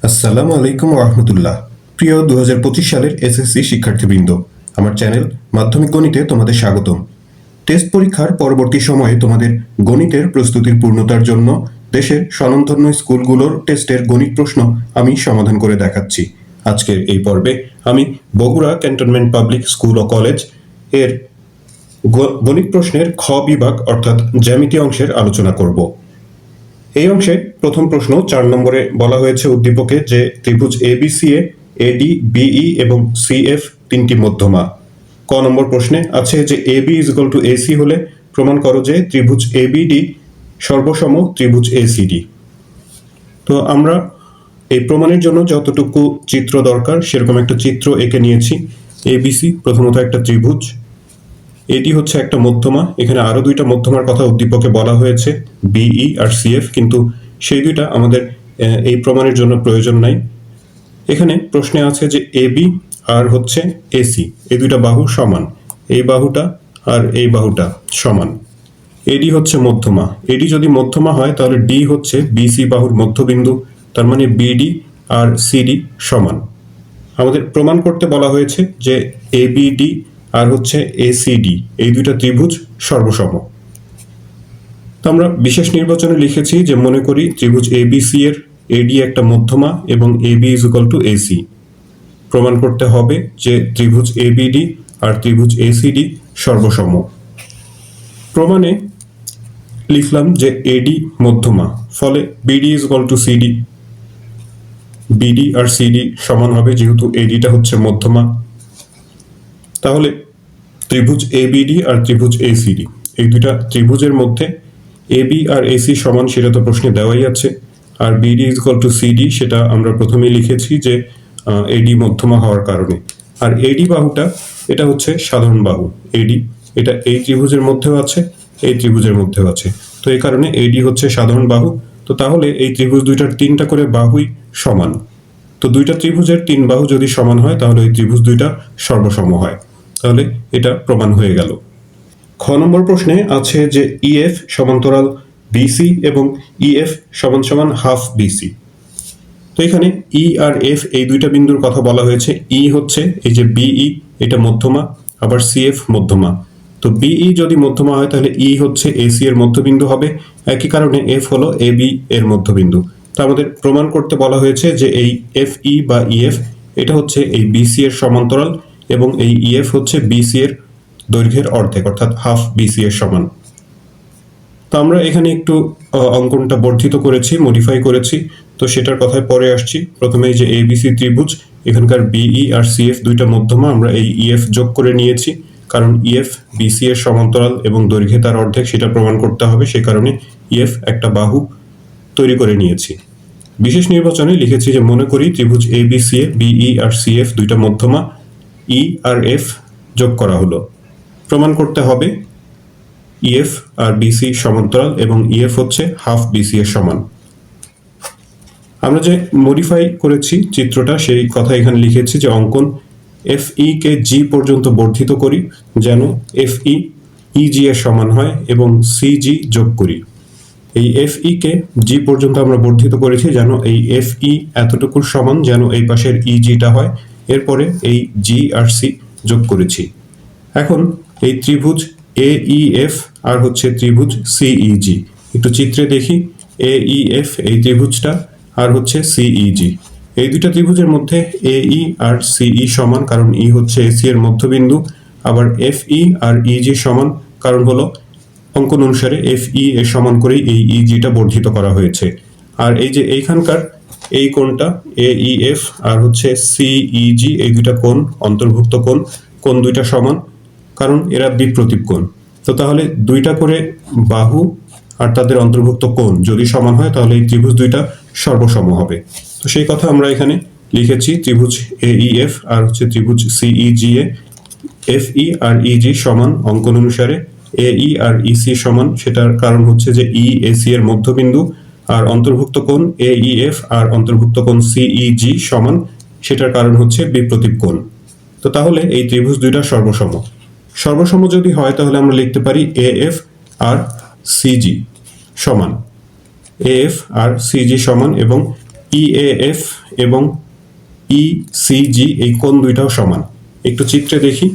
আসসালামু আলাইকুম রহমতুল্লাহ। প্রিয় 2025 সালের এসএসসি শিক্ষার্থীবৃন্দ, আমার চ্যানেল মাধ্যমিক গণিতে তোমাদের স্বাগতম। টেস্ট পরীক্ষার পরবর্তী সময়ে তোমাদের গণিতের প্রস্তুতির পূর্ণতার জন্য দেশের স্বনামধন্য স্কুলগুলোর টেস্টের গণিত প্রশ্ন আমি সমাধান করে দেখাচ্ছি। আজকের এই পর্বে আমি বগুড়া ক্যান্টনমেন্ট পাবলিক স্কুল ও কলেজ এর গণিত প্রশ্নের খ বিভাগ অর্থাৎ জ্যামিতি অংশের আলোচনা করব। এই অংশে প্রথম প্রশ্ন 4 নম্বরে বলা হয়েছে উদ্দীপকে যে ত্রিভুজ এবিসি এ এডি বিই এবং সিএফ তিনটি মধ্যমা। ক নম্বর প্রশ্নে আছে যে AB is equal to AC হলে প্রমাণ করো যে ত্রিভুজ এবিডি সর্বসম ত্রিভুজ এসিডি। তো আমরা এই প্রমাণের জন্য যতটুকু চিত্র দরকার সেরকম একটা চিত্র এঁকে নিয়েছি। এবিসি প্রথমত একটা ত্রিভুজ, এটি হচ্ছে একটা মধ্যমা। এখানে আরো দুইটা মধ্যমার কথা উদ্দীপকে বলা হয়েছে, বিই আর সিএফ, কিন্তু সেই দুইটা আমাদের এই প্রমাণের জন্য প্রয়োজন নাই। এখানে প্রশ্নে আছে যে এবি আর হচ্ছে এসি, এই দুইটা বাহু সমান, এই বাহুটা আর এই বাহুটা সমান। এডি হচ্ছে মধ্যমা, এডি যদি মধ্যমা হয় তাহলে ডি হচ্ছে বিসি বাহুর মধ্যবিন্দু, তার মানে বিডি আর সিডি সমান। আমাদের প্রমাণ করতে বলা হয়েছে যে এবিডি আর হচ্ছে এসিডি এই দুইটা ত্রিভুজ সর্বসম। তো আমরা বিশেষ নির্বাচনে লিখেছি যে মনে করি ত্রিভুজ এবিসি এর এডি একটা মধ্যমা এবং AB is equal to AC. প্রমাণ করতে হবে যে ত্রিভুজ এবিডি আর ত্রিভুজ এসিডি সর্বসম। প্রমাণে লিখলাম যে এডি মধ্যমা, ফলে BD is equal to CD. BD আর সিডি সমান হবে যেহেতু এডিটা হচ্ছে মধ্যমা। তাহলে ত্রিভুজ এবিডি আর ত্রিভুজ এসিডি এই দুইটা ত্রিভুজের মধ্যে এবি আর এসি সমান সেটা তো প্রশ্নে দেওয়াই আছে, আর BD is equal to CD সেটা আমরা প্রথমেই লিখেছি যে এডি মধ্যমা হওয়ার কারণে। আর এডি বাহুটা এটা হচ্ছে সাধারণ বাহু এডি, এটা এই ত্রিভুজের মধ্যেও আছে, এই ত্রিভুজের মধ্যেও আছে, তো এই কারণে এডি হচ্ছে সাধারণ বাহু। তো তাহলে এই ত্রিভুজ দুইটার তিনটা করে বাহুই সমান। তো দুইটা ত্রিভুজের তিন বাহু যদি সমান হয় তাহলে এই ত্রিভুজ দুইটা সর্বসম হয়, তাহলে এটা প্রমাণ হয়ে গেল। খ নম্বর প্রশ্নে আছে যে ইএফ সমান্তরাল বিসি এবং ইএফ সমান সমান হাফ বিসি। তো এখানে ই আর এফ এই দুইটা বিন্দুর কথা বলা হয়েছে। ই হচ্ছে এই যে বিই, এটা মধ্যমা, আবার সিএফ মধ্যমা। তো বিই যদি মধ্যমা হয় তাহলে ই হচ্ছে এসি এর মধ্যবিন্দু হবে, একই কারণে এফ হলো এবি এর মধ্যবিন্দু। তো আমাদের প্রমাণ করতে বলা হয়েছে যে এই এফ ই বা ইএফ এটা হচ্ছে এই বিসি এর সমান্তরাল এবং এই ইএফ হচ্ছে বিসি এর দৈর্ঘ্যের অর্ধেক অর্থাৎ হাফ বিসি এর সমান। তো আমরা এখানে একটু অঙ্কনটা বর্ধিত করেছি, মডিফাই করেছি, তো সেটার কথায় পরে আসছি। প্রথমে এই যে এবিসি ত্রিভুজ, এখানকার বিই আর সিএফ দুইটা মধ্যমা, আমরা এই ইএফ যোগ করে নিয়েছি, কারণ ইএফ বিসি এর সমান্তরাল এবং দৈর্ঘ্যে তার অর্ধেক সেটা প্রমাণ করতে হবে, সে কারণে ইএফ একটা বাহু তৈরি করে নিয়েছি। বিশেষ নির্বাচনে লিখেছি যে মনে করি ত্রিভুজ এবিসি এ বিই আর সিএফ দুইটা মধ্যমা, ই আর এফ যোগ করা হলো। প্রমাণ করতে হবে ইএফ আর বিসি সমান্তরাল এবং ইএফ হচ্ছে হাফ বিসি এর সমান। আমরা যে মডিফাই করেছি চিত্রটা সেই কথা এখানে লিখেছি যে অঙ্কন এফ ই কে জি পর্যন্ত বর্ধিত করি যেন এফ ই ইজি এর সমান হয় এবং সিজি যোগ করি। এই এফ ই কে জি পর্যন্ত আমরা বর্ধিত করেছি যেন এই এফ ই এতটুকুর সমান যেন এই পাশের ইজিটা হয়, এরপরে এই জি আর সি যোগ করেছি। এখন এই ত্রিভুজ এইএফ আর হচ্ছে ত্রিভুজ সিইজি, একটু চিত্রে দেখি। এইএফ এই ত্রিভুজটা আর হচ্ছে সিইজি, এই দুইটা ত্রিভুজের মধ্যে এই আর সিই সমান, কারণ ই হচ্ছে এসি এর মধ্যবিন্দু, আবার এফ ই আর ইজি সমান, কারণ হলো অঙ্কন অনুসারে এফ ই এর সমান করেই এই ইজিটা বর্ধিত করা হয়েছে। আর এই যে এইখানকার এই কোণটা এইএফ আর হচ্ছে সিইজি এই দুইটা কোণ অন্তর্ভুক্ত কোণ, কোণ দুইটা সমান কারণ এরা বিপ্রতীপ কোণ। তো তাহলে দুইটা করে বাহু আর তাদের অন্তর্ভুক্ত কোণ যদি সমান হয় তাহলে এই ত্রিভুজ দুইটা সর্বসম হবে। তো সেই কথা আমরা এখানে লিখেছি, ত্রিভুজ এইএফ আর হচ্ছে ত্রিভুজ সিইজি A F E R easy সমান অঙ্কন অনুসারে এই আর ইসি সমান, সেটার কারণ হচ্ছে যে ই এসি এর মধ্যবিন্দু, আর অন্তর্ভুক্ত কোণ এইএফ আর অন্তর্ভুক্ত কোণ সিইজি সমান, সেটার কারণ হচ্ছে বিপ্রতীপ কোণ। তো তাহলে এই ত্রিভুজ দুইটা সর্বসম। সর্বসম যদি হয় তাহলে আমরা লিখতে পারি এএফ আর সিজি সমান, এএফ আর সিজি সমান এবং ইএএফ এবং ইসিজি এই কোণ দুইটাও সমান। একটু চিত্রে দেখি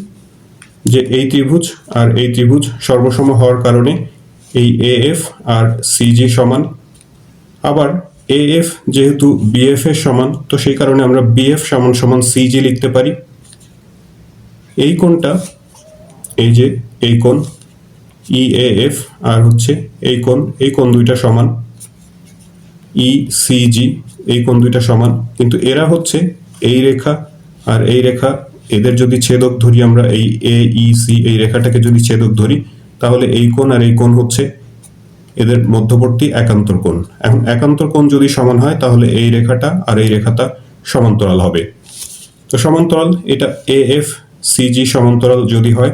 যে এই ত্রিভুজ আর এই ত্রিভুজ সর্বসম হওয়ার কারণে এই এএফ আর সিজি সমান। আবার এএফ যেহেতু বিএফ এর সমান, তো সেই কারণে আমরা বিএফ সমান সমান সিজি লিখতে পারি। এই কোণটা, এই যে এই কোণ ইএএফ আর হচ্ছে এই কোণ দুইটা সমান, ইসিজি এই কোণ দুইটা সমান, কিন্তু এরা হচ্ছে এই রেখা আর এই রেখা, এদের যদি ছেদক ধরি আমরা, এই এইসি এই রেখাটাকে যদি ছেদক ধরি, তাহলে এই কোণ আর এই কোণ হচ্ছে এদের মধ্যবর্তী একান্তর কোণ। এখন একান্তর কোণ যদি সমান হয় তাহলে এই রেখাটা আর এই রেখাটা সমান্তরাল হবে। তো সমান্তরাল এটা এএফ সিজি সমান্তরাল যদি হয়,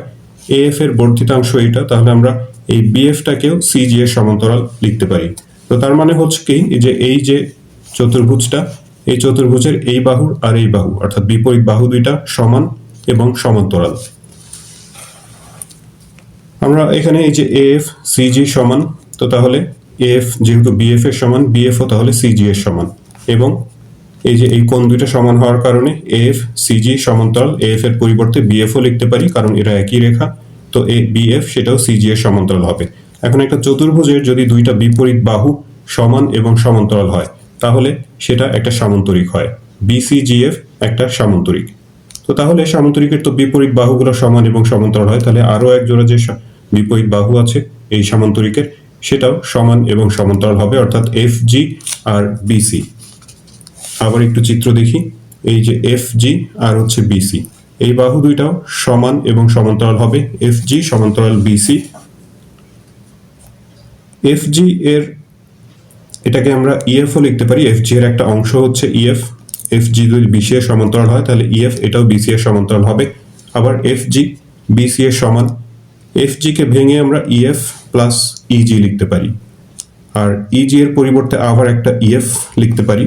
এএফ এর বর্ধিতাংশ এটা, তাহলে আমরা এই বিএফটাকেও সিজি এর সমান্তরাল লিখতে পারি। তো তার মানে হচ্ছে কি, এই যে চতুর্ভুজটা, এই চতুর্ভুজের এই বাহু আর এই বাহু অর্থাৎ বিপরীত বাহু দুইটা সমান এবং সমান্তরাল। আমরা এখানে এই যে এএফ সিজি সমান, তো তাহলে এএফ যেহেতু বিএফ এর সমান, বিএফও তাহলে সিজি এর সমান, এবং এই যে এই কোণ দুইটা সমান হওয়ার কারণে এএফ সিজি সমান্তরাল, এএফ এর পরিবর্তে বিএফও লিখতে পারি কারণ এরা একই রেখা, তো এ বিএফ সেটাও সিজি এর সমান্তরাল হবে। এখন একটা চতুর্ভুজের যদি দুইটা বিপরীত বাহু সমান এবং সমান্তরাল হয় তাহলে সেটা একটা সামান্তরিক হয়, বিসিজিএফ একটা সামান্তরিক। তো তাহলে সামান্তরিকের তো বিপরীত বাহুগুলো সমান এবং সমান্তরাল হয়, তাহলে আরো এক জোড়া যে বিপরীত বাহু আছে এই সামান্তরিকের, সেটাও সমান এবং সমান্তরাল হবে, অর্থাৎ এফ জি আর বিসি। আবার একটু চিত্র দেখি, এই যে এফ জি আর হচ্ছে বিসি এই বাহু দুইটাও সমান এবং সমান্তরাল হবে, এফ জি সমান্তরাল বিসি। এফ জি এর এটাকে আমরা ইএফও লিখতে পারি, এফ জি এর একটা অংশ হচ্ছে ইএফ, এফ জি যদি বিসি এর সমান্তরাল হয় তাহলে ইএফ এটাও বিসি এর সমান্তরাল হবে। আবার এফ জি বিসি এর সমান, এফ জি কে ভেঙে আমরা ইএফ প্লাস ইজি লিখতে পারি, আর ইজি এর পরিবর্তে আবার একটা ইএফ লিখতে পারি,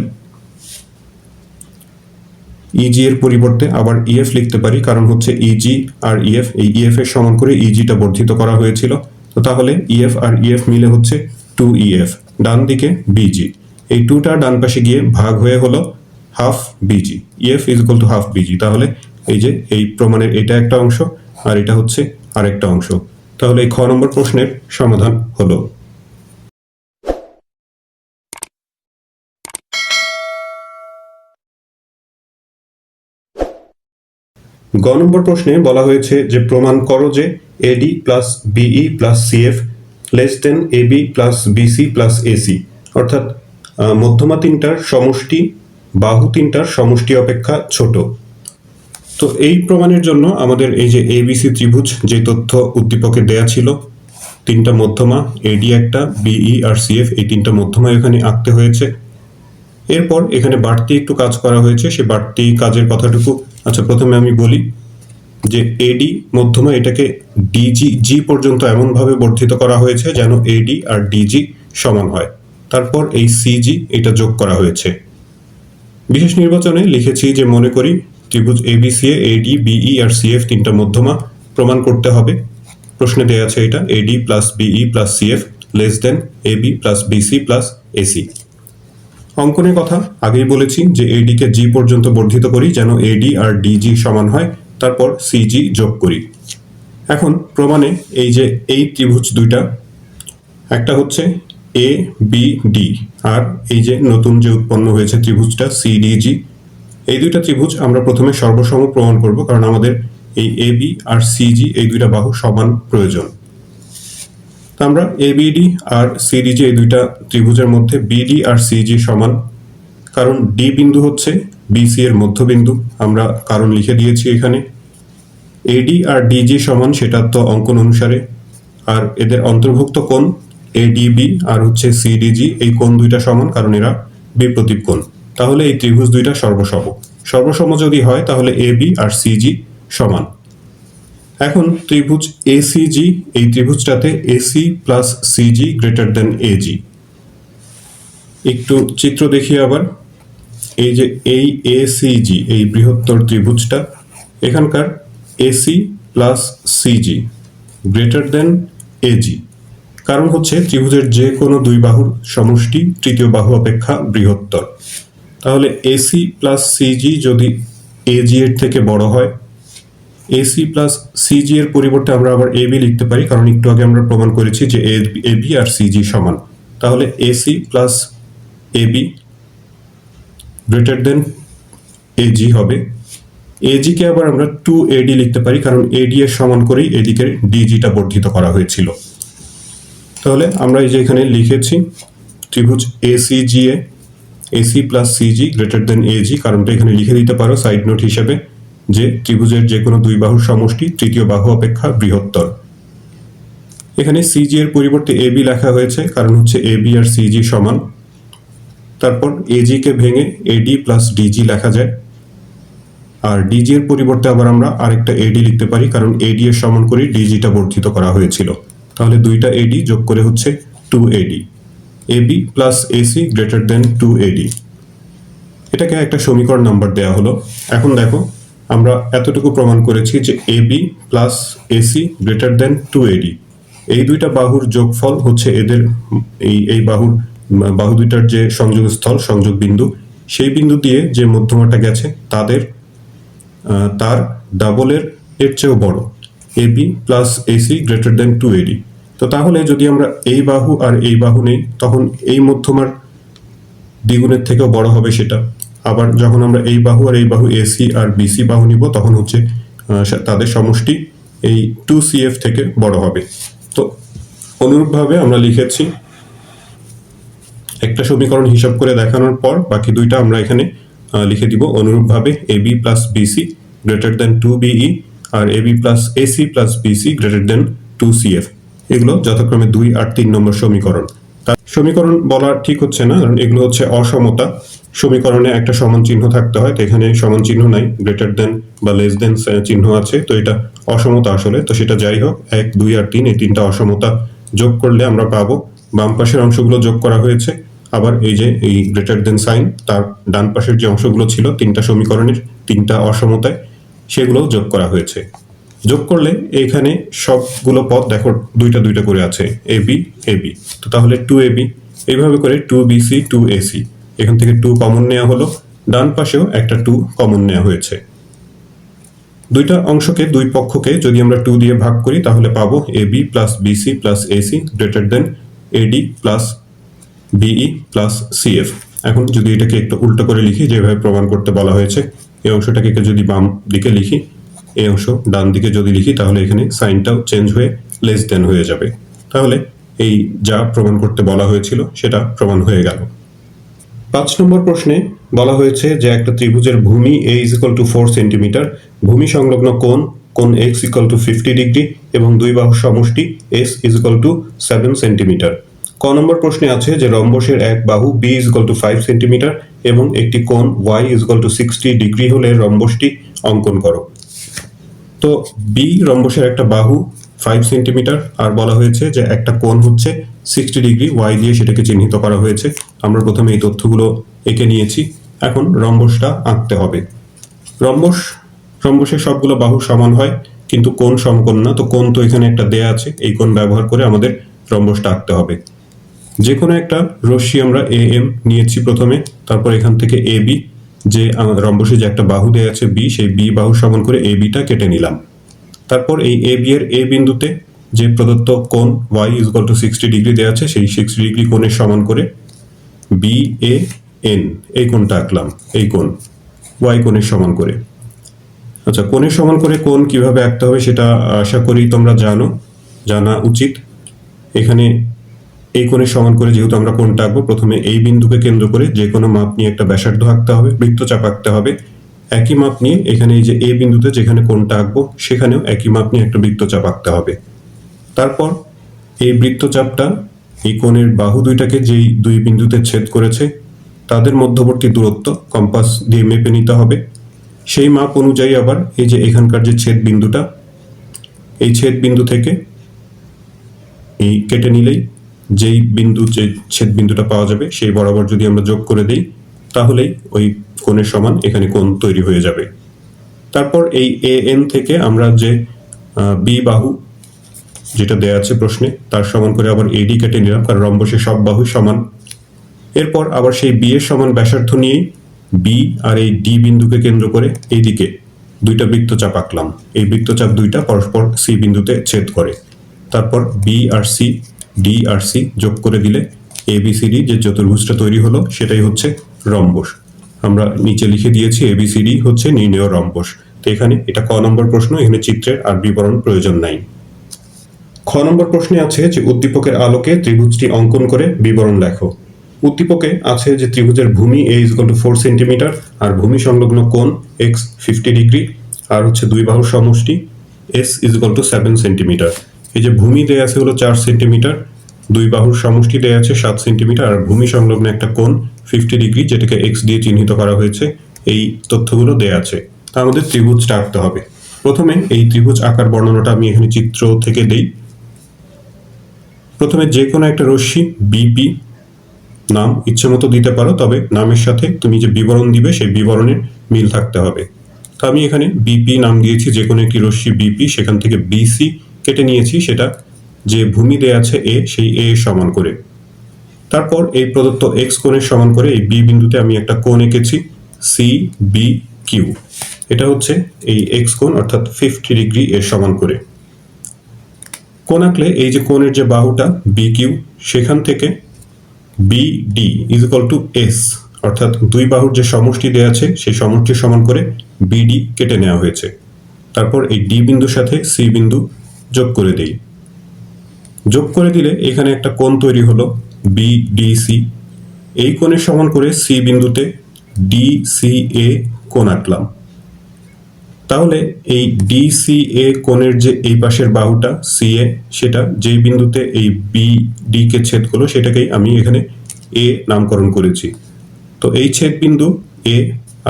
ইজি এর পরিবর্তে আবার ইএফ লিখতে পারি, কারণ হচ্ছে ইজি আর ইএফ, এই ইএফ এর সমান করে ইজিটা বর্ধিত করা হয়েছিল। তো তাহলে ইএফ আর ইএফ মিলে হচ্ছে 2EF, ডান দিকে বিজি, এই 2টা ডান পাশে গিয়ে ভাগ হয়ে হলো half busy, EF is equal to half busy. তাহলে এই যে এই প্রমাণের এটা একটা অংশ আর এটা হচ্ছে আরেকটা অংশ। তাহলে এই খ নম্বর প্রশ্নের সমাধান হলো। গ নম্বর প্রশ্নে বলা হয়েছে যে প্রমাণ করো যে AD plus BE plus CF less than AB plus BC plus AC, অর্থাৎ মধ্যমা তিনটার সমষ্টি বাহু তিনটার সমষ্টি অপেক্ষা ছোট। তো এই প্রমাণের জন্য আমাদের এই যে এবিসি ত্রিভুজ যে তথ্য উদ্দীপকে দেয়া ছিল, তিনটা মধ্যমা এডি একটা, বিই আর সিএফ এই তিনটা মধ্যমা এখানে আঁকতে হয়েছে। এরপর এখানে বাড়তি একটু কাজ করা হয়েছে, সে বাড়তি কাজের কথাটুকু আচ্ছা প্রথমে আমি বলি যে এডি মধ্যমা এটাকে ডিজি জি পর্যন্ত এমনভাবে বর্ধিত করা হয়েছে যেন এডি আর ডিজি সমান হয়। তারপর এই সিজি এটা যোগ করা হয়েছে। বিশেষ নির্বাচনে লিখেছি যে মনে করি ত্রিভুজ এবিসি এডি বিই আর সিএফ তিনটা মধ্যমা প্রমাণ করতে হবে। প্রশ্নে দেয়া আছে এটা AD plus BE plus CF less than AB plus BC plus AC. অঙ্কনের কথা আগেই বলেছি যে এডি কে জি পর্যন্ত বর্ধিত করি যেন এডি আর ডিজি সমান হয়, তারপর সিজি যোগ করি। এখন প্রমাণে এই যে এই ত্রিভুজ দুইটা, একটা হচ্ছে এ বি ডি, আর এই যে নতুন যে উৎপন্ন হয়েছে ত্রিভুজটা সিডিজি, এই দুইটা ত্রিভুজ আমরা প্রথমে সর্বসম প্রমাণ করব, কারণ আমাদের এই এ বি আর সিজি এই দুইটা বাহু সমান প্রয়োজন। আমরা এবিডি আর সিডিজি এই দুইটা ত্রিভুজের মধ্যে বিডি আর সিজি সমান, কারণ ডি বিন্দু হচ্ছে বিসি এর মধ্যবিন্দু, আমরা কারণ লিখে দিয়েছি এখানে। এডি আর ডিজি সমান সেটা তো অঙ্কন অনুসারে, আর এদের অন্তর্ভুক্ত কোণ এডিবি আর হচ্ছে সিডিজি এই কোণ দুইটা সমান কারণ এরা বিপ্রতীপ কোণ। তাহলে এই ত্রিভুজ দুইটা সর্বসম, সর্বসম যদি হয় তাহলে এবি আর সিজি সমান। এখন ত্রিভুজ এসিজি এই ত্রিভুজটাতে AC plus CG greater than AG. একটু চিত্র দেখি আবার, এই যে এই এসিজি এই বৃহত্তর ত্রিভুজটা, এখানকার AC plus CG greater than AG, কারণ হচ্ছে ত্রিভুজের যে কোনো দুই বাহুর সমষ্টি তৃতীয় বাহু অপেক্ষা বৃহত্তর। তাহলে এসি প্লাস সিজি যদি এজি এর থেকে বড় হয়, এসি প্লাস সিজি এর পরিবর্তে আমরা আবার এবি লিখতে পারি, কারণ একটু আগে আমরা প্রমাণ করেছি যে এবি আর সিজি সমান। তাহলে AC plus AB greater than AG হবে। এজি কে আবার আমরা 2AD লিখতে পারি, কারণ এডি এর সমান করেই এদিকে ডিজিটা বর্ধিত করা হয়েছিল। তাহলে আমরা এই যে এখানে লিখেছি ত্রিভুজ এসিজিএ AC plus CG greater than AG, কারণটা এখানে লিখে দিতে পারো সাইড নোট হিসেবে যে ত্রিভুজের যে কোনো দুই বাহুর সমষ্টি তৃতীয় বাহু অপেক্ষা বৃহত্তর। এখানে সিজি এর পরিবর্তে এবি লেখা হয়েছে, কারণ হচ্ছে এবি আর সিজি সমান। তারপর এজি কে ভেঙে এডি প্লাস ডিজি লেখা যায়, আর ডিজি এর পরিবর্তে আবার আমরা আরেকটা এডি লিখতে পারি, কারণ এডি এর সমান করে ডিজিটা বর্ধিত করা হয়েছিল। তাহলে দুইটা এডি যোগ করে হচ্ছে 2AD। AB plus AC greater than 2AD, এটাকে একটা সমীকরণ নাম্বার দেওয়া হলো। এখন দেখো আমরা এতটুকু প্রমাণ করেছি যে AB plus AC greater than 2AD, এই দুইটা বাহুর যোগফল হচ্ছে এদের এই বাহু দুইটার যে সংযোগস্থল সংযোগ বিন্দু, সেই বিন্দু দিয়ে যে মধ্যমাটা গেছে তার ডাবলের এর চেয়েও বড়। AB plus AC greater than 2AD। তো তাহলে যদি আমরা এই বাহু আর এই বাহু নেই, তখন এই মধ্যমার দ্বিগুণের থেকেও বড় হবে সেটা। আবার যখন আমরা এই বাহু আর এই বাহু এসি আর বিসি বাহু নিব, তখন হচ্ছে তাদের সমষ্টি এই 2CF থেকে বড় হবে। তো অনুরূপভাবে আমরা লিখেছি একটা সমীকরণ হিসাব করে দেখানোর পর বাকি দুইটা আমরা এখানে লিখে দিব অনুরূপভাবে। AB plus BC greater than 2BE আর AB plus AC plus BC greater than 2CF, এগুলো যথাক্রমে 2 আর 3 নম্বর সমীকরণ। সমীকরণ বলা ঠিক হচ্ছে না, কারণ এগুলো হচ্ছে অসমতা। সমীকরণে একটা সমান চিহ্ন থাকতে হয়, তো এখানে সমান চিহ্ন নাই, গ্রেটার দেন বা লেস দেন চিহ্ন আছে, তো এটা অসমতা আসলে। তো সেটা যাই হোক, 1, 2 আর 3 এই তিনটা অসমতা যোগ করলে আমরা পাবো বাম পাশের অংশগুলো যোগ করা হয়েছে, আবার এই যে এই গ্রেটার দেন সাইন তার ডান পাশের যে অংশগুলো ছিল তিনটা সমীকরণের তিনটা অসমতায়, সেগুলো যোগ করা হয়েছে। যোগ করলে এখানে সবগুলো পদ দেখো দুইটা দুইটা করে আছে, এবি এবি, তো তাহলে 2AB, এইভাবে করে 2BC 2AC, এখান থেকে 2 কমন নেওয়া হলো, ডান পাশেও একটা 2 কমন নেওয়া হয়েছে। দুইটা অংশকে দুই পক্ষকে যদি আমরা 2 দিয়ে ভাগ করি, তাহলে পাবো AB plus BC plus AC greater than AD plus BE plus CF. এখন যদি এটাকে একটু উল্টো করে লিখি, যেভাবে প্রমাণ করতে বলা হয়েছে, এই অংশটাকে যদি বাম দিকে লিখি, এই অংশ ডান দিকে যদি লিখি, তাহলে এখানে সাইনটাও চেঞ্জ হয়ে লেস দেন হয়ে যাবে। তাহলে এই যা প্রমাণ করতে বলা হয়েছিল সেটা প্রমাণ হয়ে গেল। 5 নম্বর প্রশ্নে বলা হয়েছে যে একটা ত্রিভুজের ভূমি a = 4 সেন্টিমিটার, ভূমি সংলগ্ন কোণ x = 50 ডিগ্রি এবং দুই বাহুর সমষ্টি s = 7 সেন্টিমিটার। ক নম্বর প্রশ্নে আছে যে রম্বসের এক বাহু b = 5 সেন্টিমিটার এবং একটি কোণ y = 60 ডিগ্রি হলে রম্বসটি অঙ্কন করো। তো বি রম্বসের একটা বাহু 5 সেন্টিমিটার, আর বলা হয়েছে যে একটা কোণ হচ্ছে 60 ডিগ্রি, ওয়াই দিয়ে সেটাকে চিহ্নিত করা হয়েছে। আমরা প্রথমে এই তথ্যগুলো এঁকে নিয়েছি, এখন রম্বসটা আঁকতে হবে। রম্বসের সবগুলো বাহু সমান হয়, কিন্তু কোণ সমকোণ না। তো কোণ তো এখানে একটা দেয়া আছে, এই কোণ ব্যবহার করে আমাদের রম্বসটা আঁকতে হবে। যে কোনো একটা রশ্মি আমরা AM নিয়েছি প্রথমে, তারপর এখান থেকে AB, যে রম্বসে যে একটা বাহু দেয়া আছে বি, সেই বি বাহু সমান করে এবিটা কেটে নিলাম। তারপর এই এবি এর এ বিন্দুতে যে প্রদত্ত কোণ y = 60 ডিগ্রি দেওয়া আছে, সেই 60 ডিগ্রি কোণের সমান করে BAN এই কোণটা আঁকলাম, এই কোণ y কোণের সমান করে। আচ্ছা, কোণের সমান করে কোণ কিভাবে আঁকতে হবে সেটা আশা করি তোমরা জানা উচিত। এখানে এই কোণের সমান করে যেহেতু আমরা কোণটা আঁকবো, প্রথমে এই বিন্দুকে কেন্দ্র করে যে কোনো মাপ নিয়ে একটা ব্যাসার্ধ আঁকতে হবে, বৃত্তচাপ আঁকতে হবে। একই মাপ নিয়ে এখানে এই যে এ বিন্দুতে যেখানে কোণটা আঁকবো, সেখানেও একই মাপ নিয়ে একটা বৃত্তচাপ আঁকতে হবে। তারপর এই বৃত্তচাপটা এই কোণের বাহু দুইটাকে যেই দুই বিন্দুতে ছেদ করেছে তাদের মধ্যবর্তী দূরত্ব কম্পাস দিয়ে মেপে নিতে হবে। সেই মাপ অনুযায়ী আবার এই যে এখানকার যে ছেদ বিন্দুটা, এই ছেদ বিন্দু থেকে এই কেটে নিলেই যেই বিন্দু যে ছেদ বিন্দুটা পাওয়া যাবে, সেই বরাবর যদি আমরা যোগ করে দেই, তাহলেই ওই কোণের সমান এখানে কোণ তৈরি হয়ে যাবে। তারপর এই AN থেকে আমরা যে বি বাহু যেটা দেয়া আছে প্রশ্নে, তার সমান করে আবার AD কেটে নিলাম, কারণ রম্বসের সব বাহু সমান। এরপর আবার সেই বি এর সমান ব্যাসার্ধ নিয়েই বি আর এই ডি বিন্দুকে কেন্দ্র করে এইদিকে দুইটা বৃত্তচাপ আঁকলাম। এই বৃত্তচাপ দুইটা পরস্পর সি বিন্দুতে ছেদ করে। তারপর বি আর সি, ডি আর সি যোগ করে দিলে এবিসিডি যে চতুর্ভুজটা তৈরি হলো সেটাই হচ্ছে রম্বস। আমরা নিচে লিখে দিয়েছি এবিসিডি হচ্ছে নির্ণেয় রম্বস। তো এখানে এটা ক নম্বর প্রশ্ন, এখানে চিত্রের আর বিবরণ প্রয়োজন নাই। খ নম্বর প্রশ্নে আছে যে উদ্দীপকের আলোকে ত্রিভুজটি অঙ্কন করে বিবরণ লেখো। উদ্দীপকে আছে যে ত্রিভুজের ভূমি a = 4 সেন্টিমিটার আর ভূমি সংলগ্ন কোণ x 50 ডিগ্রি আর হচ্ছে দুই বাহুর সমষ্টি s = 7 সেন্টিমিটার। এই যে ভূমি দেয়া আছে হলো 4 সেন্টিমিটার, দুই বাহুর সমষ্টি দেয়া আছে 7 সেন্টিমিটার আর ভূমি সংলগ্ন একটা কোণ 50 ডিগ্রি যেটাকে x দিয়ে চিহ্নিত করা হয়েছে। এই তথ্যগুলো দেয়া আছে। তা আমাদের ত্রিভুজটা আঁকতে হবে। প্রথমে এই ত্রিভুজ আকার বর্ণনাটা আমি এখানে চিত্র থেকে দেই। প্রথমে যে কোনো একটা রশ্মি বিপি নাম ইচ্ছে মতো দিতে পারো, তবে নামের সাথে তুমি যে বিবরণ দিবে সেই বিবরণের মিল থাকতে হবে। তো আমি এখানে বিপি নাম দিয়েছি যে কোনো একটি রশ্মি বিপি, সেখান থেকে বিসি কেটে নিয়েছি, সেটা যে ভূমি দেয়া আছে এ সেই এ সমান করে। তারপর এই প্রদত্ত এক্স কোণের সমান করে এই বি বিন্দুতে আমি একটা কোণ এঁকেছি সি বি কিউ। এটা হচ্ছে এই এক্স কোণ অর্থাৎ 50 ডিগ্রি এর সমান করে। কোণ আঁকলে এই যে কোণের যে বাহুটা বি কিউ সেখান থেকে বিডি = এস অর্থাৎ দুই বাহুর যে সমষ্টি দেয়া আছে সেই সমষ্টির সমান করে বিডি কেটে নেওয়া হয়েছে। তারপর এই ডি বিন্দুর সাথে সি বিন্দু যোগ করে দেই। যোগ করে দিলে এখানে একটা কোণ তৈরি হলো বিডিসি। এই কোণের সমান করে সি বিন্দুতে ডিসিএ কোণ আঁকলাম। তাহলে এই ডিসিএ কোণের যে এই পাশের বাহুটা সিএ, সেটা যেই বিন্দুতে এই বিডি কে ছেদ করলো সেটাকেই আমি এখানে এ নামকরণ করেছি। তো এই ছেদ বিন্দু এ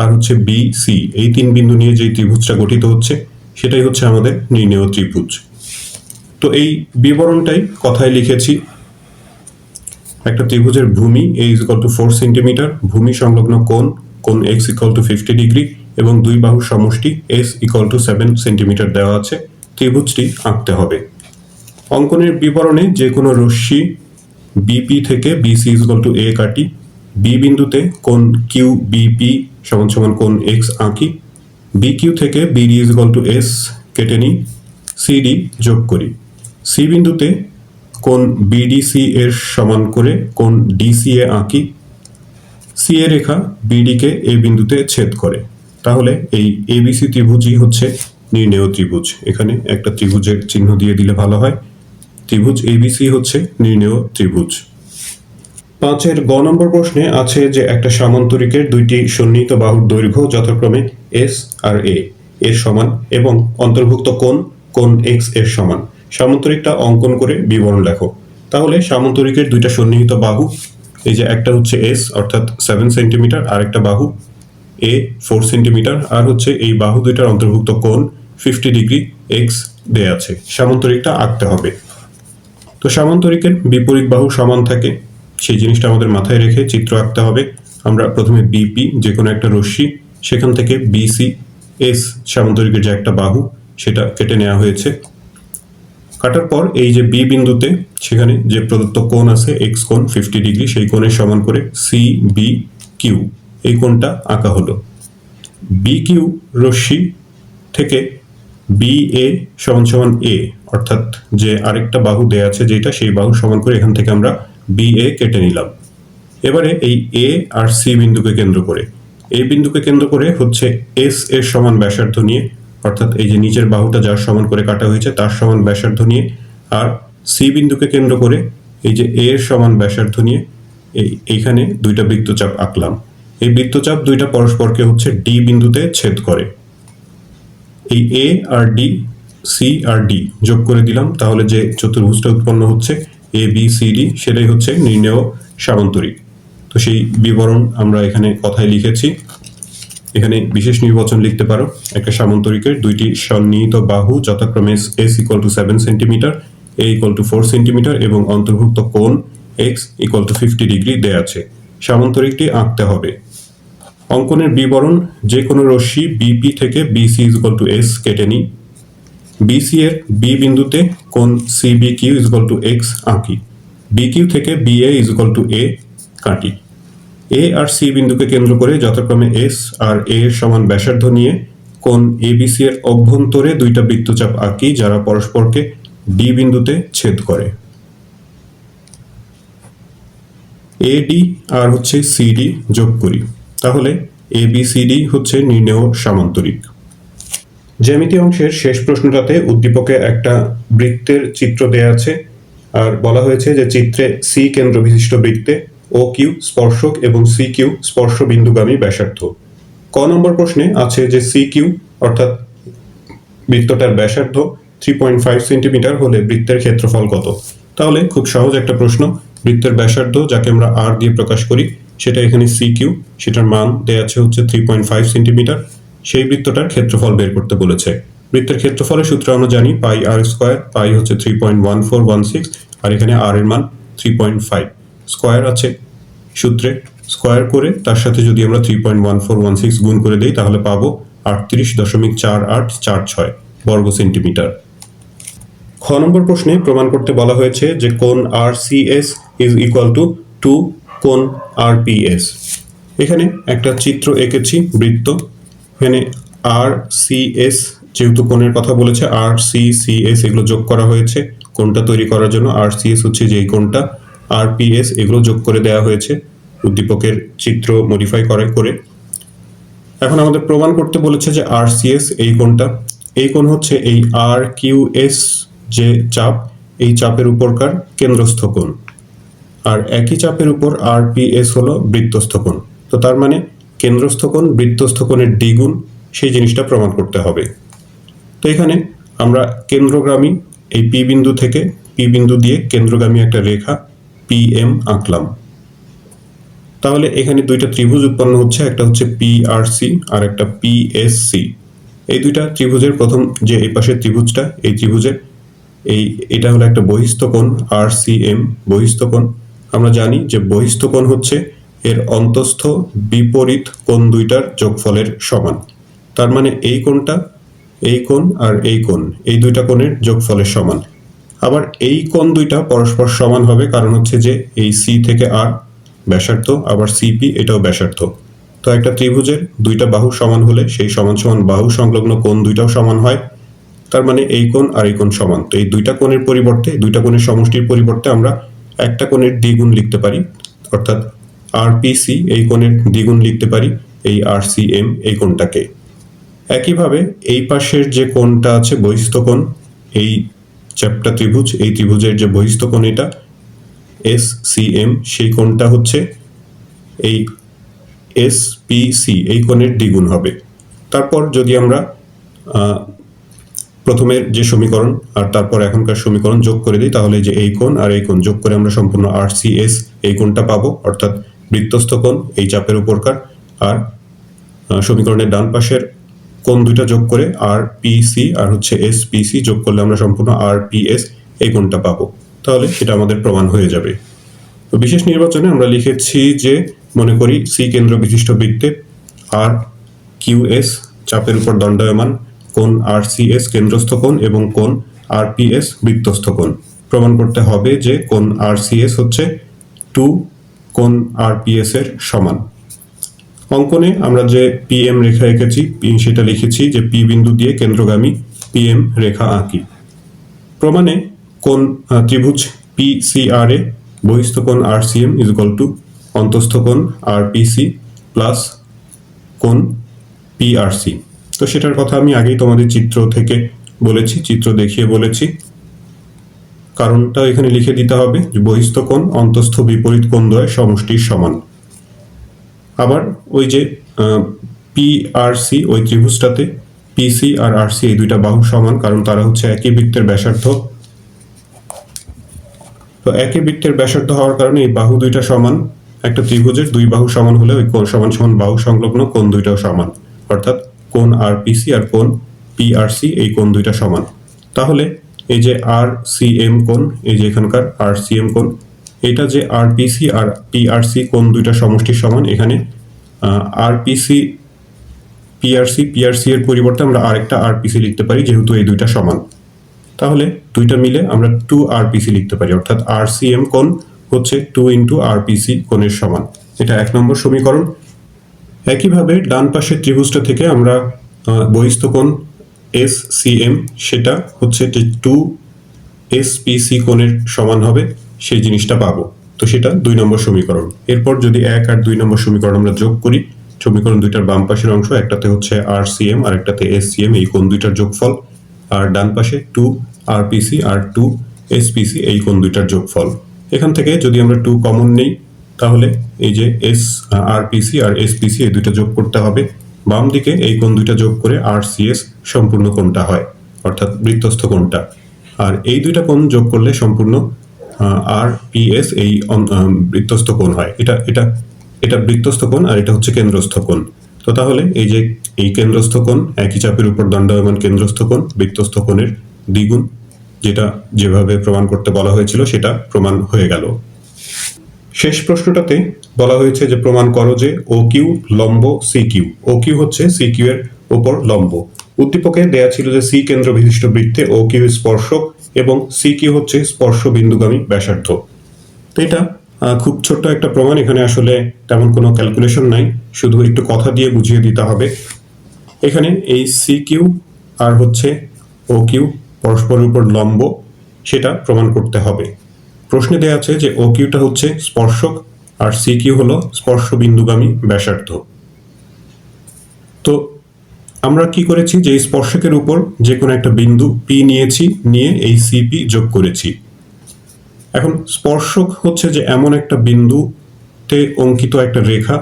আর হচ্ছে বি সি, এই তিন বিন্দু নিয়ে যে ত্রিভুজটা গঠিত হচ্ছে সেটাই হচ্ছে আমাদের নির্ণেয় ত্রিভুজ। তো এই বিবরণটাই কথায় লিখেছি। একটা ত্রিভুজের ভূমি a = 4 সেন্টিমিটার, ভূমি সংলগ্ন কোণ x = 50 ডিগ্রি এবং দুই বাহুর সমষ্টি s = 7 সেন্টিমিটার দেওয়া আছে। ত্রিভুজটি আঁকতে হবে। অঙ্কনের বিবরণে যে কোনো রশ্মি বিপি থেকে বিসি = a কাটি, বি বিন্দুতে কোণ কিউ বিপি = কোণ x আঁকি, বি কিউ থেকে বিডি = s কেটে নিই, সিডি যোগ করি। সি বিন্দুতে কোণ বিডিসি এর সমান করে কোণ ডিসিএ আঁকি, সি এ রেখা বিডি কে এ বিন্দুতে ছেদ করে। তাহলে এই এবিসি ত্রিভুজই হচ্ছে নির্ণেয় ত্রিভুজ। এখানে একটা ত্রিভুজের চিহ্ন দিয়ে দিলে ভালো হয়। ত্রিভুজ এবিসি হচ্ছে নির্ণেয় ত্রিভুজ। 5-এর গ নম্বর প্রশ্নে আছে যে একটা সামান্তরিকের দুইটি সন্নিহিত বাহুর দৈর্ঘ্য যথাক্রমে এস আর এ এর সমান এবং অন্তর্ভুক্ত কোণ এক্স এর সমান। সামান্তরিকটা অঙ্কন করে বিবরণ লেখো। তাহলে সামান্তরিকের দুইটা সন্নিহিত বাহু, এই যে একটা হচ্ছে এস অর্থাৎ 7 সেন্টিমিটার আর একটা বাহু এ 4 সেন্টিমিটার আর হচ্ছে এই বাহু দুইটার অন্তর্ভুক্ত কোণ 50 ডিগ্রি এক্স দেয়া আছে। সামান্তরিকটা আঁকতে হবে। তো সামান্তরিকের বিপরীত বাহু সমান থাকে, সেই জিনিসটা আমাদের মাথায় রেখে চিত্র আঁকতে হবে। আমরা প্রথমে বিপি যে কোনো একটা রশ্মি, সেখান থেকে বিসি এস সামান্তরিকের যে একটা বাহু সেটা কেটে নেওয়া হয়েছে। কাটার পর এই যে বি বিন্দুতে সেখানে যে প্রদত্ত কোণ আছে এক্স কোণ 50 ডিগ্রি, সেই কোণের সমান করে সি বি কিউ এই কোণটা আঁকা হলো। বি কিউ রশ্মি থেকে বি এ সমান এ অর্থাৎ যে আরেকটা বাহু দেয়া আছে যেটা, সেই বাহু সমান করে এখান থেকে আমরা বি এ কেটে নিলাম। এবারে এই এ আর সি বিন্দুকে কেন্দ্র করে, এই বিন্দুকে কেন্দ্র করে হচ্ছে এস এর সমান ব্যাসার্ধ নিয়ে, অর্থাৎ এই যে নিচের বাহুটা যার সমান করে কাটা হয়েছে তার সমান ব্যাসার্ধ নিয়ে, আর সি বিন্দুকে কেন্দ্র করে এই যে এ এর সমান ব্যাসার্ধ নিয়ে এইখানে দুইটা বৃত্তচাপ আঁকলাম। এই বৃত্তচাপ দুইটা পরস্পরকে হচ্ছে ডি বিন্দুতে ছেদ করে। এই এ আর ডি, সি আর ডি যোগ করে দিলাম। তাহলে যে চতুর্ভুজটা উৎপন্ন হচ্ছে এ বি সি ডি সেটাই হচ্ছে নির্ণেয় সামান্তরিক। তো সেই বিবরণ আমরা এখানে কথায় লিখেছি। এখানে বিশেষ নির্বাচন লিখতে পারো। একটা সামান্তরিকের দুইটি সন্নিহিত বাহু যথাক্রমে এস = 7 সেন্টিমিটার, এ = 4 সেন্টিমিটার এবং অন্তর্ভুক্ত কোণ এক্স = 50 ডিগ্রি দেয়া আছে। সামান্তরিকটি আঁকতে হবে। অঙ্কনের বিবরণ যে কোনো রশ্মি বিপি থেকে বিসি = এস কেটে নিই। বিসি এর বি বিন্দুতে কোণ সিবি কিউ = এক্স আঁকি। বি কিউ থেকে বিএ = এ কাটি। এ আর সি বিন্দুকে কেন্দ্র করে যথাক্রমে এস আর এ এর সমান ব্যাসার্ধ নিয়ে কোণ এবিসি এর অভ্যন্তরে দুইটা বৃত্তচাপ আঁকি যারা পরস্পরকে ডি বিন্দুতে ছেদ করে। এডি আর হচ্ছে সিডি যোগ করি, তাহলে এবিসিডি হচ্ছে নির্ণেয় সামান্তরিক। জ্যামিতি অংশের শেষ প্রশ্নটাতে উদ্দীপকে একটা বৃত্তের চিত্র দেয়া আছে আর বলা হয়েছে যে চিত্রে সি কেন্দ্র বিশিষ্ট বৃত্তে ও কিউ স্পর্শক এবং সি কিউ স্পর্শ বিন্দুগামী ব্যাসার্ধ। ক নম্বর প্রশ্নে আছে যে সি কিউ অর্থাৎ বৃত্তটার ব্যাসার্ধ 3.5 সেন্টিমিটার হলে বৃত্তের ক্ষেত্রফল কত। তাহলে খুব সহজ একটা প্রশ্ন, বৃত্তের ব্যাসার্ধ যাকে আমরা আর দিয়ে প্রকাশ করি সেটা এখানে সি কিউ, সেটার মান দেয়া আছে হচ্ছে 3.5 সেন্টিমিটার। সেই বৃত্তটার ক্ষেত্রফল বের করতে বলেছে। বৃত্তের ক্ষেত্রফলের সূত্র আমরা জানি পাই আর স্কোয়ার, পাই হচ্ছে 3.1416 আর এখানে আর এর মান 3.5, স্কোয়ার আছে সূত্রে, স্কোয়ার করে তার সাথে যদি আমরা 3.1416 গুণ করে দিই তাহলে পাবো 38.4846 বর্গ সেন্টিমিটার। খ নম্বর প্রশ্নে প্রমাণ করতে বলা হয়েছে যে কোণ আর C S is equal to কোণ আর পি এস। এখানে একটা চিত্র এঁকেছি বৃত্ত, এখানে আর সি এস যেহেতু কোণের কথা বলেছে আর সি সি এস এগুলো যোগ করা হয়েছে কোণটা তৈরি করার জন্য। আর সি এস হচ্ছে যে এই কোণটা, আর পি এস এগুলো যোগ করে দেওয়া হয়েছে উদ্দীপকের চিত্র মডিফাই করে। এখন আমাদের প্রমাণ করতে বলেছে যে আর সি এস এই কোণটা, এই কোণ হচ্ছে এই আর কিউ এস যে চাপ, এই চাপের উপরকার কেন্দ্রস্থ কোণ, আর একই চাপের উপর আর পি এস হলো বৃত্তস্থ কোণ। তো তার মানে কেন্দ্রস্থ কোণ বৃত্তস্থ কোণের দ্বিগুণ, সেই জিনিসটা প্রমাণ করতে হবে। তো এখানে আমরা কেন্দ্রগামী এই পি বিন্দু থেকে পি বিন্দু দিয়ে কেন্দ্রগামী একটা রেখা পি এম আঁকলাম। তাহলে এখানে দুইটা ত্রিভুজ উৎপন্ন হচ্ছে, একটা হচ্ছে পি আর সি আর একটা পি এস সি। এই দুইটা ত্রিভুজের প্রথম যে এই পাশের ত্রিভুজটা, এই ত্রিভুজের এটা হলো একটা বহিস্থ কোণ আর সি এম বহিস্থ কোণ। আমরা জানি যে বহিস্থ কোণ হচ্ছে এর অন্তস্থ বিপরীত কোণ দুইটার যোগফলের সমান। তার মানে এই কোণটা, এই কোণ আর এই কোণ, এই দুইটা কোণের যোগফলের সমান। আবার এই কোণ দুইটা পরস্পর সমান হবে কারণ হচ্ছে যে এই সি থেকে আর ব্যাসার্ধ, আবার সিপি এটাও ব্যাসার্ধ। তো একটা ত্রিভুজের দুইটা বাহু সমান হলে সেই সমান সমান বাহু সংলগ্ন কোণ দুইটাও সমান হয়। তার মানে এই কোণ আর এই কোণ সমান। তো এই দুইটা কোণের পরিবর্তে, দুইটা কোণের সমষ্টির পরিবর্তে আমরা একটা কোণের দ্বিগুণ লিখতে পারি, অর্থাৎ আর পি সি এই কোণের দ্বিগুণ লিখতে পারি এই আর সি এম এই কোণটাকে। একইভাবে এই পাশের যে কোণটা আছে বহিস্থ কোণ, এই চ্যাপ্টা ত্রিভুজ, এই ত্রিভুজের যে বহিস্থ কোণ এটা এস সি এম, সেই কোণটা হচ্ছে এই এস পি সি এই কোণের দ্বিগুণ হবে। তারপর যদি আমরা প্রথমের যে সমীকরণ আর তারপর এখনকার সমীকরণ যোগ করে দিই তাহলে যে এই কোণ আর এই কোণ যোগ করে আমরা সম্পূর্ণ আর সি এস এই কোণটা পাবো, অর্থাৎ বৃত্তস্থ কোণ এই চাপের উপরকার। আর সমীকরণের ডান পাশের কোণ দুইটা যোগ করে আর পি সি আর হচ্ছে এস পি সি যোগ করলে আমরা সম্পূর্ণ আর পি এস এই কোণটা পাবো। তাহলে এটা আমাদের প্রমাণ হয়ে যাবে। তো বিশেষ নির্বাচনে আমরা লিখেছি যে মনে করি সি কেন্দ্র বিশিষ্ট বৃত্তে আর কিউ এস চাপের উপর দণ্ডায়মান, কোণ আর সি এস কেন্দ্রস্থ কোণ এবং কোণ আর পি এস বৃত্তস্থ কোণ। প্রমাণ করতে হবে যে কোণ আর সি এস হচ্ছে 2 কোণ আর পি এস এর সমান। অঙ্কনে আমরা যে পি এম রেখা এঁকেছি সেটা লিখেছি যে পি বিন্দু দিয়ে কেন্দ্রগামী পি এম রেখা আঁকি। প্রমাণে কোণ ত্রিভুজ পি সি আর এ বহিস্থ কোণ আর C M is equal to অন্তস্থ কোণ আর পি সি প্লাস কোণ পি আর সি। তো সেটার কথা আমি আগেই তোমাদের চিত্র থেকে বলেছি, চিত্র দেখিয়ে বলেছি। কারণটা এখানে লিখে দিতে হবে যে বহিস্থ কোণ অন্তস্থ বিপরীত কোণ দ্বয় সমষ্টির সমান। আবার ওই যে পি আর সি ওই ত্রিভুজটাতে পি সি আর আর সি এই দুইটা বাহু সমান কারণ তারা হচ্ছে একই বৃত্তের ব্যাসার্ধ। তো একই বৃত্তের ব্যাসার্ধ হওয়ার কারণে এই বাহু দুইটা সমান। একটা ত্রিভুজের দুই বাহু সমান হলে ওই কোণ সমান সমান বাহু সংলগ্ন কোণ দুইটাও সমান, অর্থাৎ কোণ আর পি সি আর কোণ পি আর সি এই কোণ দুইটা সমান। তাহলে এই যে আর সি এম কোণ, এই যে এখানকার আর সি এম কোণ, এটা যে আর পি সি আর পি আর সি কোণ দুইটা সমষ্টির সমান। এখানে আর P C P R C এর পরিবর্তে আমরা আরেকটা আর পি সি লিখতে পারি যেহেতু এই দুইটা সমান। তাহলে দুইটা মিলে আমরা 2 আর পি সি লিখতে পারি, অর্থাৎ আর সি এম কোণ হচ্ছে 2 ইন্টু আর পি সি কোণের সমান। এটা 1 নম্বর সমীকরণ। একইভাবে ডান পাশের ত্রিভুজটা থেকে আমরা বহিস্থ কোণ SCM সেটা হচ্ছে 2SPC কোণের সমান হবে সেই জিনিসটা পাবো। তো সেটা 2 নম্বর সমীকরণ। এরপর যদি 1 আর 2 নম্বর সমীকরণ আমরা যোগ করি, সমীকরণ দুইটার বাম পাশের অংশ, একটাতে হচ্ছে RCM আর একটাতে SCM, এই কোণ দুইটার যোগফল, আর ডান পাশে 2RPC আর 2SPC এই কোণ দুইটার যোগফল। এখান থেকে যদি আমরা 2 কমন নেই তাহলে এই যে RPC আর SPC এই দুইটা যোগ করতে হবে। বাম দিকে এই কোণ দুইটা যোগ করে RCS সম্পূর্ণ কোণটা হয়, অর্থাৎ বৃত্তস্থ কোণটা। আর এই দুইটা কোণ যোগ করলে সম্পূর্ণ RPS এই বৃত্তস্থ কোণ হয়। এটা বৃত্তস্থ কোণ আর এটা হচ্ছে কেন্দ্রস্থ কোণ। তো তাহলে এই যে এই কেন্দ্রস্থ কোণ একই চাপের উপর দণ্ডায়মান কেন্দ্রস্থ কোণ বৃত্তস্থ কোণের দ্বিগুণ, যেটা যেভাবে প্রমাণ করতে বলা হয়েছিল সেটা প্রমাণ হয়ে গেল। শেষ প্রশ্নটাতে বলা হয়েছে যে প্রমাণ করো যে OQ লম্ব CQ। OQ হচ্ছে CQ এর উপর লম্ব। উদ্দীপকে দেয়া ছিল যে C কেন্দ্র বিশিষ্ট বৃত্তে OQ স্পর্শক এবং CQ হচ্ছে স্পর্শ বিন্দুগামী ব্যাসার্ধ। তো এটা খুব ছোট্ট একটা প্রমাণ, এখানে আসলে তেমন কোনো ক্যালকুলেশন নাই, শুধু একটু কথা দিয়ে বুঝিয়ে দিতে হবে। এখানে এই CQ আর হচ্ছে OQ পরস্পরের উপর লম্ব, সেটা প্রমাণ করতে হবে। প্রশ্নে দেয়া আছে যে OQটা হচ্ছে স্পর্শক আর CQ হলো স্পর্শ বিন্দুগামী ব্যাসার্ধ। তো আমরা কি করেছি যে এই স্পর্শকের উপর যে কোনো একটা বিন্দু P নিয়েছি, নিয়ে এই CP যোগ করেছি। এখন স্পর্শক হচ্ছে যে এমন একটা বিন্দুতে অঙ্কিত একটা রেখা,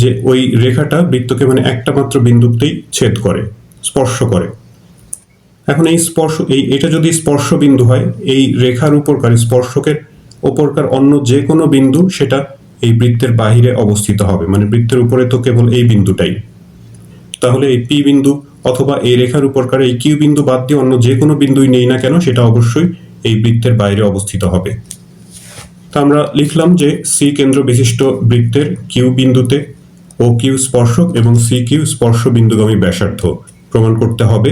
যে ওই রেখাটা বৃত্তকে মানে একটা মাত্র বিন্দুতেই ছেদ করে, স্পর্শ করে। এখন এই এটা যদি স্পর্শ বিন্দু হয়, এই রেখার উপরকার স্পর্শকের উপরকার অন্য যে কোনো বিন্দু সেটা এই বৃত্তের বাহিরে অবস্থিত হবে, মানে বৃত্তের উপরে তো কেবল এই বিন্দুটাই। তাহলে এই P বিন্দু অথবা এই রেখার উপরকার এই Q বিন্দু বাদ দিয়ে অন্য যে কোনো বিন্দুই নেই না কেন, সেটা অবশ্যই এই বৃত্তের বাইরে অবস্থিত হবে। তা আমরা লিখলাম যে C কেন্দ্র বিশিষ্ট বৃত্তের Q বিন্দুতে OQ স্পর্শক এবং CQ স্পর্শ বিন্দুগামী ব্যাসার্ধ। প্রমাণ করতে হবে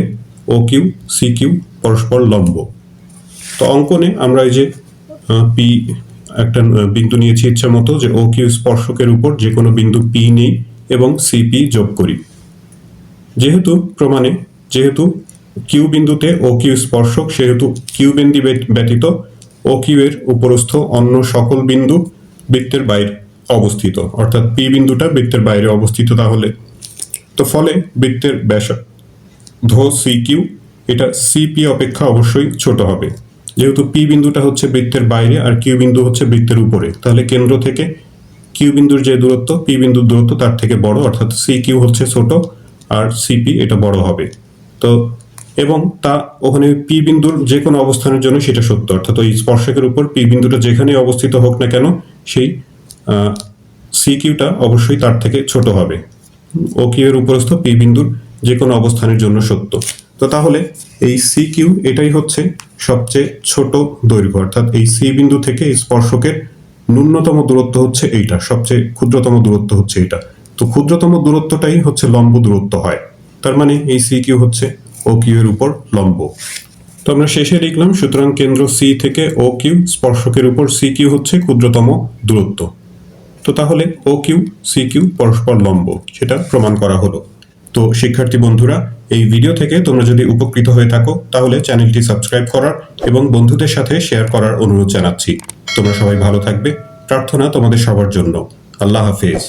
OQ CQ পরস্পর লম্ব। তো অঙ্কনে আমরা এই যে P একটা বিন্দু নিয়েছি ইচ্ছা মতো, যে OQ স্পর্শকের উপর যে কোনো বিন্দু P নেই এবং CP যোগ করি। যেহেতু Q বিন্দুতে OQ স্পর্শক, সেহেতু Q বিন্দু ব্যতীত OQ এর উপরস্থ অন্য সকল বিন্দু বৃত্তের বাইরে অবস্থিত, অর্থাৎ P বিন্দুটা বৃত্তের বাইরে অবস্থিত। তাহলে তো ফলে বৃত্তের ব্যাসার্ধ CQ এটা CP অপেক্ষা অবশ্যই ছোট হবে। যেহেতু P বিন্দুটা হচ্ছে বৃত্তের বাইরে আর Q বিন্দু হচ্ছে বৃত্তের উপরে, তাহলে কেন্দ্র থেকে Q বিন্দুর যে দূরত্ব P বিন্দুর দূরত্ব তার থেকে বড়, অর্থাৎ CQ হচ্ছে ছোট আর CP এটা বড় হবে। তো এবং তা ওখানে P বিন্দুর যে কোনো অবস্থানের জন্য সেটা সত্য, অর্থাৎ ওই স্পর্শকের উপর P বিন্দুটা যেখানে অবস্থিত হোক না কেন, সেই CQটা অবশ্যই তার থেকে ছোট হবে। OQ এর উপরস্থ P বিন্দুর যে কোনো অবস্থানের জন্য সত্য। তো তাহলে এই CQ এটাই হচ্ছে সবচেয়ে ছোট দৈর্ঘ্য, অর্থাৎ এই C বিন্দু থেকে এই স্পর্শকের ন্যূনতম দূরত্ব হচ্ছে এইটা, সবচেয়ে ক্ষুদ্রতম দূরত্ব হচ্ছে এটা। তো ক্ষুদ্রতম দূরত্বটাই হচ্ছে লম্ব দূরত্ব হয়। তার মানে এই CQ হচ্ছে OQ এর উপর লম্ব। তো আমরা শেষে লিখলাম, সুতরাং কেন্দ্র C থেকে OQ স্পর্শকের উপর CQ হচ্ছে ক্ষুদ্রতম দূরত্ব। তো তাহলে OQ CQ পরস্পর লম্ব, সেটা প্রমাণ করা হলো। তো শিক্ষার্থী বন্ধুরা, এই ভিডিও থেকে তোমরা যদি উপকৃত হয়ে থাকো তাহলে চ্যানেলটি সাবস্ক্রাইব করার এবং বন্ধুদের সাথে শেয়ার করার অনুরোধ জানাচ্ছি। তোমরা সবাই ভালো থাকবে, প্রার্থনা তোমাদের সবার জন্য। আল্লাহ হাফেজ।